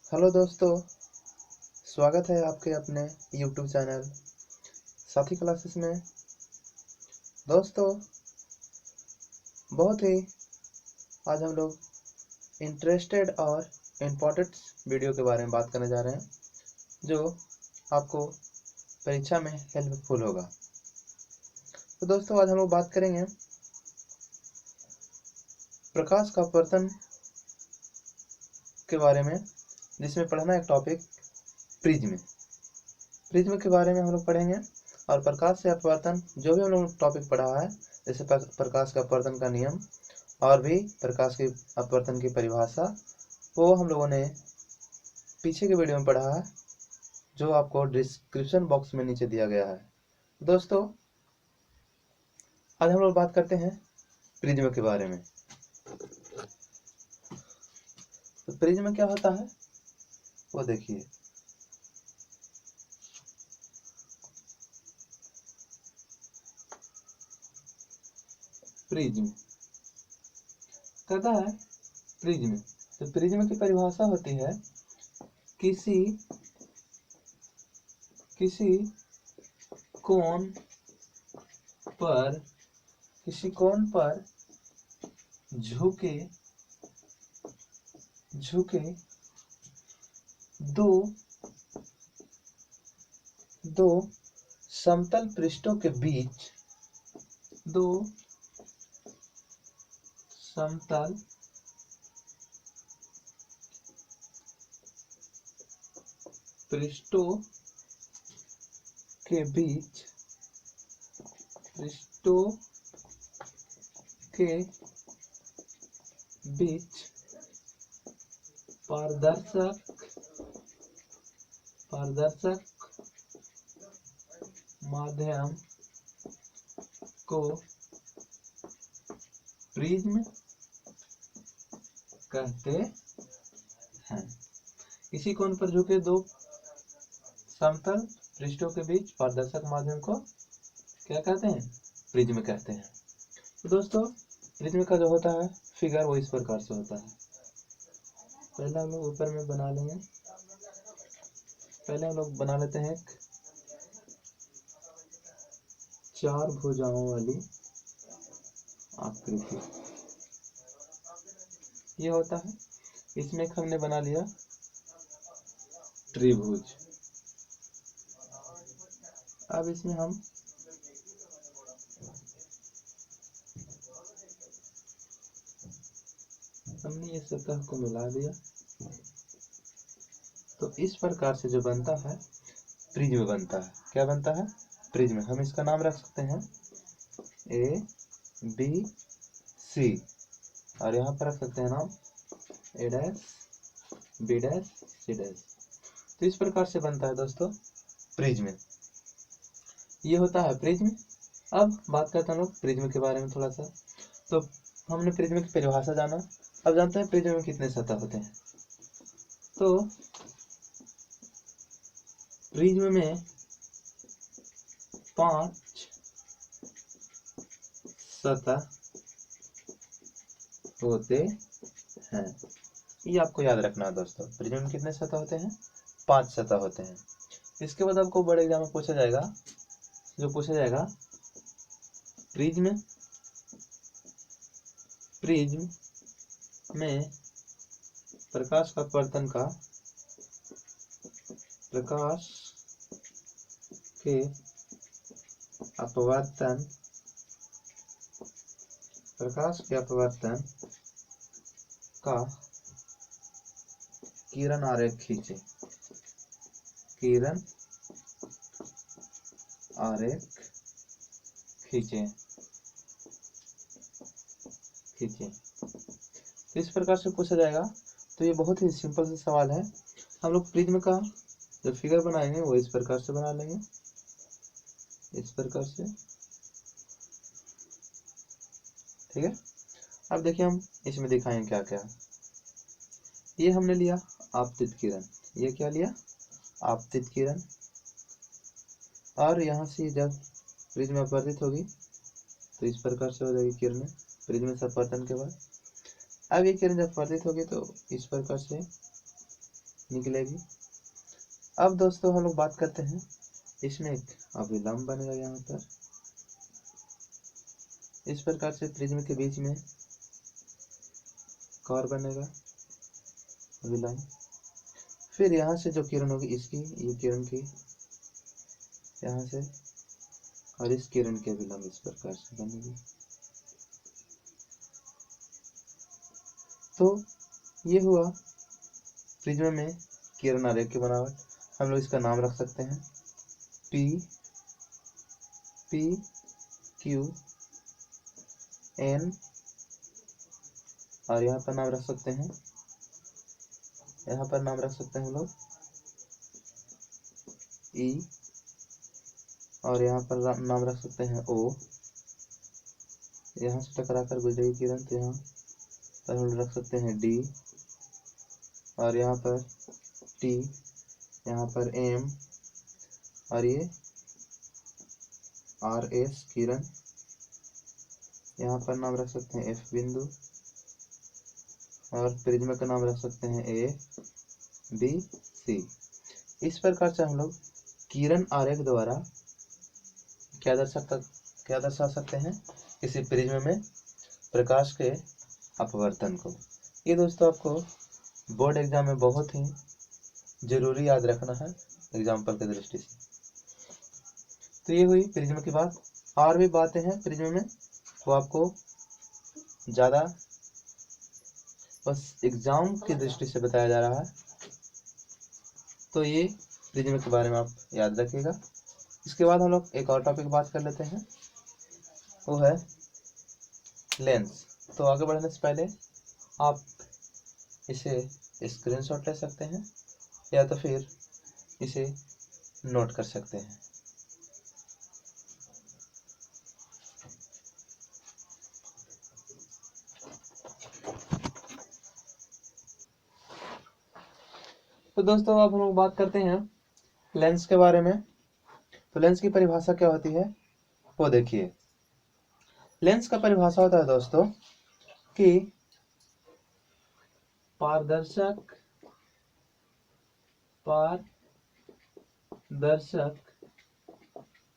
Hello दोस्तों, स्वागत है आपके अपने YouTube चैनल साथी क्लासेस में। दोस्तों, बहुत ही आज हम लोग इंटरेस्टेड और इम्पोर्टेंट वीडियो के बारे में बात करने जा रहे हैं जो आपको परीक्षा में हेल्पफुल होगा। तो दोस्तों, आज हम लोग बात करेंगे प्रकाश का अपवर्तन के बारे में, जिसमें पढ़ना एक टॉपिक प्रिज्म के बारे में हम लोग पढ़ेंगे। और प्रकाश से अपवर्तन जो भी हम लोग टॉपिक पढ़ा है, जैसे प्रकाश का अपवर्तन का नियम और भी प्रकाश की अपवर्तन की परिभाषा, वो हम लोगों ने पीछे के वीडियो में पढ़ा है, जो आपको डिस्क्रिप्शन बॉक्स में नीचे दिया गया है। दोस्तों, आज हम लोग बात करते हैं प्रिज्म के बारे में। तो प्रिज्म क्या होता है वो देखिए। प्रिज्म कहता है प्रिज्म, तो प्रिज्म की परिभाषा होती है किसी कोण पर झुके दो समतल पृष्ठों के बीच पृष्ठों के बीच पारदर्शक माध्यम को प्रिज्म कहते हैं। किसी कोण पर झुके दो समतल पृष्ठों के बीच पारदर्शक माध्यम को क्या कहते हैं? प्रिज्म कहते हैं। तो दोस्तों, प्रिज्म का जो होता है फिगर, वो इस प्रकार से होता है। पहले हम लोग ऊपर में बना लेंगे। पहले हम लोग बना लेते हैं एक 4 भुजाओं वाली आकृति। ये होता है। इसमें एक हमने बना लिया त्रिभुज। अब इसमें हमने ये सतह को मिला दिया। तो इस प्रकार से जो बनता है प्रिज्म बनता है। क्या बनता है? प्रिज्म। हम इसका नाम रख सकते हैं A, B, C, और यहाँ पर रख सकते हैं नाम A dash, B dash, C dash. तो इस प्रकार से बनता है दोस्तों प्रिज्म। ये होता है प्रिज्म। अब बात करते हैं लोग प्रिज्म के बारे में थोड़ा सा। तो हमने प्रिज्म की परिभाषा जाना। अब जानते हैं प्रिज्म में कितने सतह होते हैं। तो प्रिज्म में 5 सतह होते हैं। ये आपको याद रखना है दोस्तों। प्रिज्म में कितने सतह होते हैं? 5 सतह होते हैं। इसके बाद आपको बड़े एग्जाम में पूछा जाएगा प्रिज्म में प्रकाश के अपवर्तन का किरण आरेख खींचे। तो इस प्रकार से पूछा जाएगा। तो ये बहुत ही सिंपल सा सवाल है। हम लोग प्रिज्म का जो फिगर बनाएंगे वो इस प्रकार से बना लेंगे, इस प्रकार से। ठीक है। अब देखिए हम इसमें दिखाएंगे क्या क्या। ये हमने लिया आपतित किरण। ये क्या लिया? आपतित किरण। और यहाँ से जब प्रिज्म अपवर्तित होगी तो इस प्रकार से हो जाएगी किरणें प्रिज्म से अपवर्तन के बाद। अब ये किरण जब अपवर्तित होगी तो इस प्रकार से निकलेगी। अब दोस्तों हम लोग बात करते हैं, इसमें एक अभिलंब बनेगा यहाँ पर। इस प्रकार से प्रिज्म के बीच में कर्व बनेगा, अभिलंब। फिर यहाँ से जो किरण होगी इसकी, ये किरण की यहाँ से, और इस किरण के अभिलंब इस प्रकार से बनेगी। तो ये हुआ प्रिज्म में किरण आरेख की बनावट। हम लोग इसका नाम रख सकते हैं P Q N, और यहाँ पर नाम रख सकते हैं, यहाँ पर नाम रख सकते हैं हम लोग E, और यहाँ पर नाम रख सकते हैं O। यहाँ से टकरा कर गुजरेगी किरण, तो यहाँ पर हम रख सकते हैं D, और यहाँ पर T, यहाँ पर M, और ये RS किरण। यहाँ पर नाम रख सकते हैं F बिंदु, और प्रिज्म का नाम रख सकते हैं A B C। इस प्रकार से हम लोग किरण आरेख द्वारा क्या दर्शा सकते हैं, किसी प्रिज्म में प्रकाश के अपवर्तन को। ये दोस्तों आपको बोर्ड एग्जाम में बहुत ही जरूरी याद रखना है एग्जाम्पल की दृष्टि से। तो ये हुई प्रिज्म की बात। और भी बातें हैं प्रिज्म में, तो आपको ज़्यादा बस एग्जाम की दृष्टि से बताया जा रहा है। तो ये प्रिज्म के बारे में आप याद रखिएगा। इसके बाद हम लोग एक और टॉपिक बात कर लेते हैं, वो है लेंस। तो आगे बढ़ने से पहले आप इसे स्क्रीनशॉट ले सकते हैं, या तो फिर इसे नोट कर सकते हैं। तो दोस्तों अब हम लोग बात करते हैं लेंस के बारे में। तो लेंस की परिभाषा क्या होती है वो देखिए। लेंस का परिभाषा होता है दोस्तों कि पारदर्शक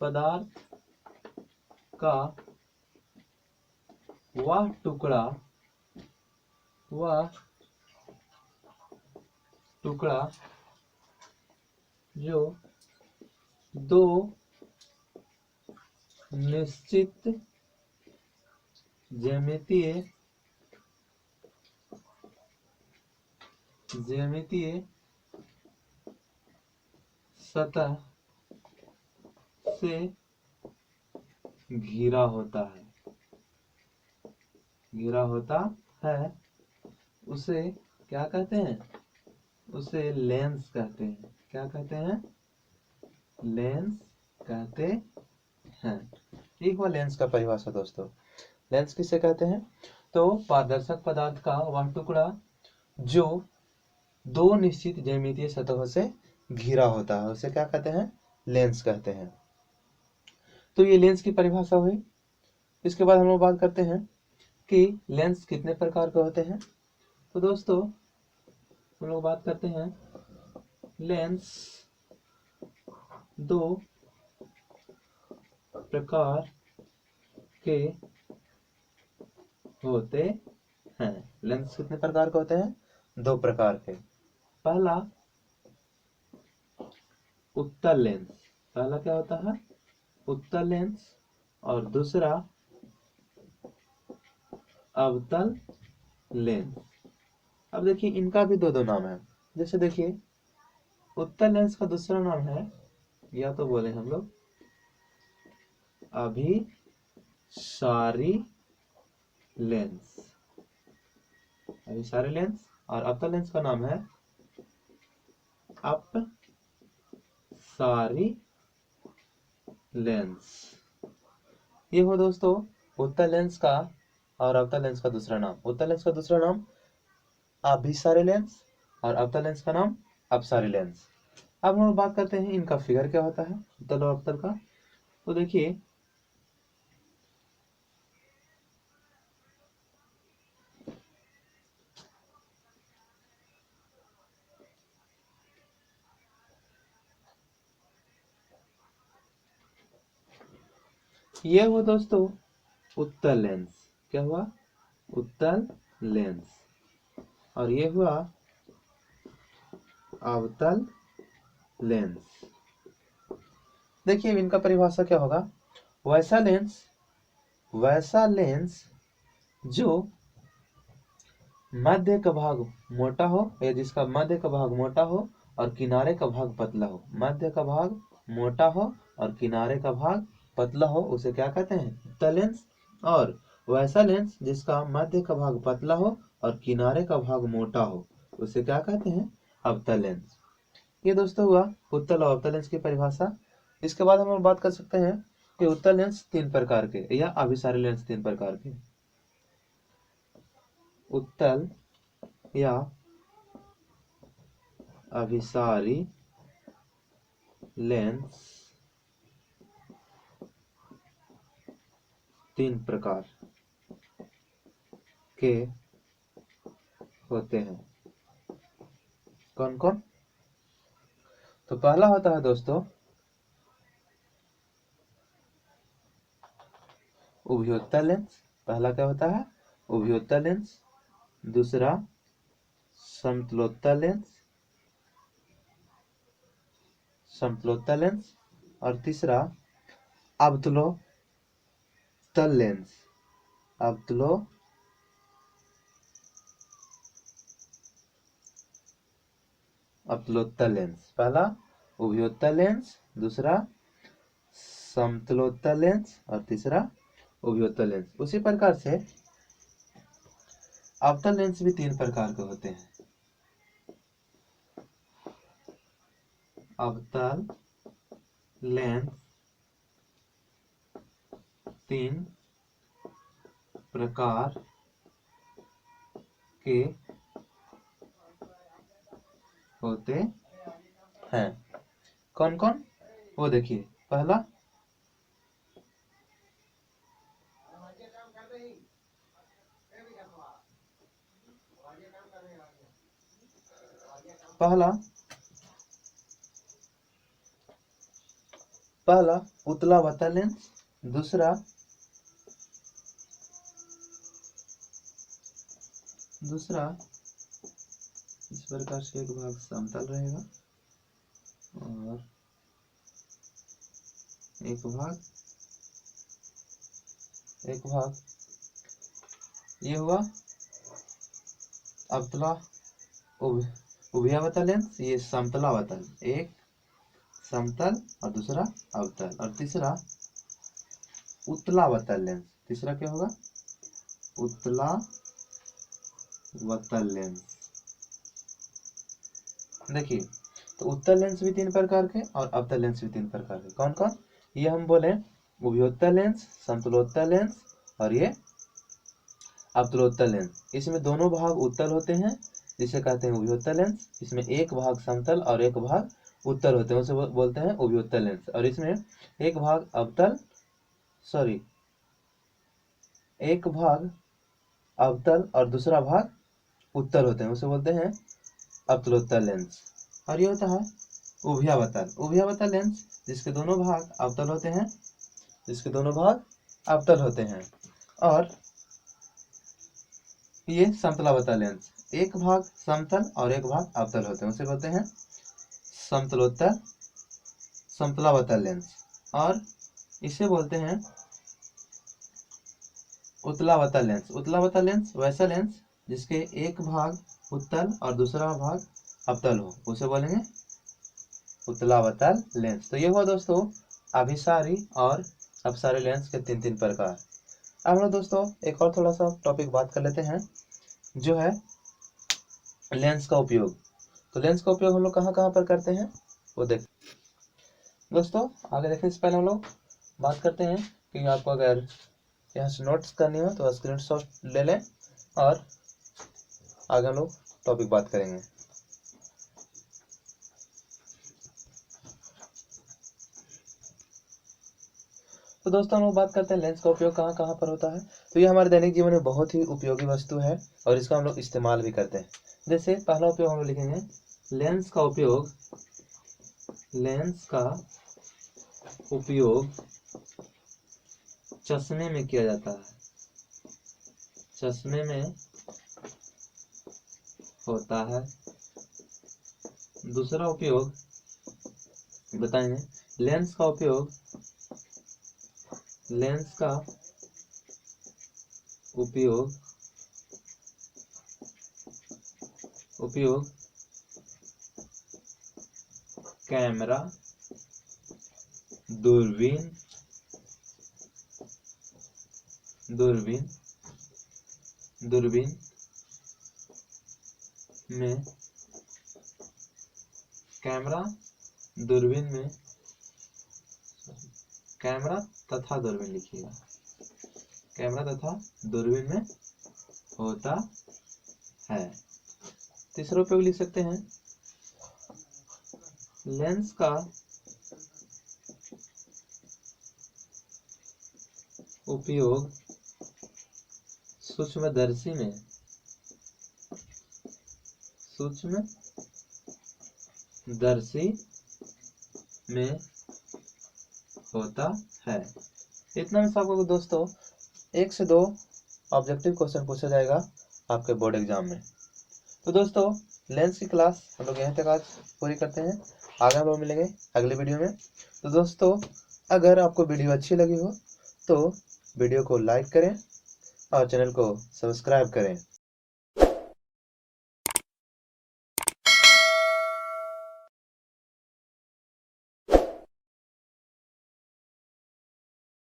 पदार्थ का वह टुकड़ा जो दो निश्चित ज्यामितीय सतह से घिरा होता है, उसे क्या कहते हैं, उसे लेंस कहते हैं। क्या कहते हैं? लेंस कहते हैं। एक बार लेंस का परिभाषा दोस्तों, लेंस किसे कहते हैं? तो पारदर्शक पदार्थ का वह टुकड़ा जो दो निश्चित ज्यामितीय सतहों से घिरा होता है, उसे क्या कहते हैं? लेंस कहते हैं। तो ये लेंस की परिभाषा हुई। इसके बाद हम लोग बात करते हैं कि लेंस कितने प्रकार के होते हैं। तो दोस्तों हम लोग बात करते हैं लेंस दो प्रकार के होते हैं। लेंस कितने प्रकार के होते हैं? दो प्रकार के। पहला उत्तल लेंस, पहला क्या होता है? उत्तल लेंस, और दूसरा अवतल लेंस। अब देखिए इनका भी दो नाम है। जैसे देखिए उत्तल लेंस का दूसरा नाम है, या तो बोले हम लोग अभिसारी लेंस, अभिसारी लेंस, और अवतल लेंस का नाम है अपसारी लेंस। ये हो दोस्तों उत्तल लेंस का और अवतल लेंस का दूसरा नाम। उत्तल लेंस का दूसरा नाम अभिसारी लेंस, और अवतल लेंस का नाम अपसारी लेंस। अब हम बात करते हैं इनका फिगर क्या होता है, उत्तल और अवतल का। तो देखिए ये हुआ दोस्तों उत्तल लेंस। क्या हुआ? उत्तल लेंस। और ये हुआ अवतल लेंस। देखिए इनका परिभाषा क्या होगा? वैसा लेंस जो मध्य का भाग मोटा हो, या जिसका मध्य का भाग मोटा हो और किनारे का भाग पतला हो। मध्य का भाग मोटा हो और किनारे का भाग पतला हो, उसे क्या कहते हैं? उत्तल लेंस। और वैसा लेंस जिसका मध्य का भाग पतला हो और किनारे का भाग मोटा हो, उसे क्या कहते हैं? अवतल लेंस। ये दोस्तों हुआ उत्तल और अवतल लेंस की परिभाषा। इसके बाद हम लोग बात कर सकते हैं कि उत्तल लेंस 3 प्रकार के, या अभिसारी लेंस 3 प्रकार के। उत्तल या अभिसारी लेंस 3 प्रकार के होते हैं। कौन कौन? तो पहला होता है दोस्तों उभयोत्तल लेंस। पहला क्या होता है? उभयोत्तल लेंस। दूसरा समतलोत्तल लेंस, और तीसरा अवतलोत्तल लेंस। अवतलोत्तल लेंस। पहला उभयोत्तल लेंस, दूसरा समतलोत्तल लेंस और तीसरा उभयोत्तल लेंस। उसी प्रकार से अवतल लेंस भी 3 प्रकार के होते हैं। अवतल लेंस 3 प्रकार के होते हैं। कौन कौन? वो देखिए। पहला उतलावतल लेंस। दूसरा इस प्रकार से एक भाग समतल रहेगा और एक भाग ये हुआ अवतला उभयावतल लेंस। ये समतलावतल, एक समतल और दूसरा अवतल। और तीसरा उत्तलावतल लेंस। तीसरा क्या होगा? उत्तलावतल लेंस। देखिए तो उत्तल लेंस भी 3 प्रकार के और अवतल लेंस भी 3 प्रकार के। कौन कौन? ये हम बोले उभयोत्तल लेंस, समतलोत्तल लेंस और ये अवतलोत्तल लेंस। इसमें दोनों भाग उत्तल होते हैं, जिसे कहते हैं उभयोत्तल लेंस। इसमें एक भाग समतल और एक भाग उत्तल होते हैं, उसे बोलते हैं उभयोत्तल लेंस। और इसमें एक भाग अवतल और दूसरा भाग उत्तल होते हैं, उसे बोलते हैं अवतलोत्तल लेंस। और ये होता है उभयावतल लेंस, जिसके दोनों भाग अवतल होते हैं। और ये समतलावतल लेंस, एक भाग समतल और एक भाग अवतल होते हैं, उसे बोलते हैं समतलावतल लेंस। और इसे बोलते हैं उत्तलावतल लेंस वैसा लेंस जिसके एक भाग उत्तल और दूसरा भाग अवतल हो, उसे बोलेंगे उत्तलावतल लेंस। तो ये हुआ दोस्तों अभिसारी और अपसारी लेंस के 3 प्रकार। अब हम लोग दोस्तों एक और थोड़ा सा टॉपिक बात कर लेते हैं, जो है लेंस का उपयोग। तो लेंस का उपयोग हम लोग कहाँ कहाँ पर करते हैं वो देख दोस्तों। आगे देखने से पहले हम लोग बात करते हैं कि आपको अगर यहाँ से नोट्स करनी हो तो स्क्रीनशॉट ले लें और आगे हम लोग टॉपिक बात करेंगे। तो दोस्तों हम लोग बात करते हैं लेंस का उपयोग कहाँ कहाँ पर होता है। तो ये हमारे दैनिक जीवन में बहुत ही उपयोगी वस्तु है और इसका हम लोग इस्तेमाल भी करते हैं। जैसे पहला उपयोग हम लोग लिखेंगे लेंस का उपयोग चश्मे में किया जाता है, चश्मे में होता है। दूसरा उपयोग बताएंगे, लेंस का उपयोग, लेंस का उपयोग कैमरा, दूरबीन में, कैमरा दूरबीन में, कैमरा तथा दूरबीन लिखिएगा, कैमरा तथा दूरबीन में होता है। तीसरा उपयोग लिख सकते हैं, लेंस का उपयोग सूक्ष्मदर्शी में, सूक्ष्मदर्शी में होता है। इतना में सबको दोस्तों 1 से 2 ऑब्जेक्टिव क्वेश्चन पूछा जाएगा आपके बोर्ड एग्जाम में। तो दोस्तों लेंस की क्लास हम लोग यहीं तक आज पूरी करते हैं, आगे हम लोग मिलेंगे अगले वीडियो में। तो दोस्तों अगर आपको वीडियो अच्छी लगी हो तो वीडियो को लाइक करें और चैनल को सब्सक्राइब करें।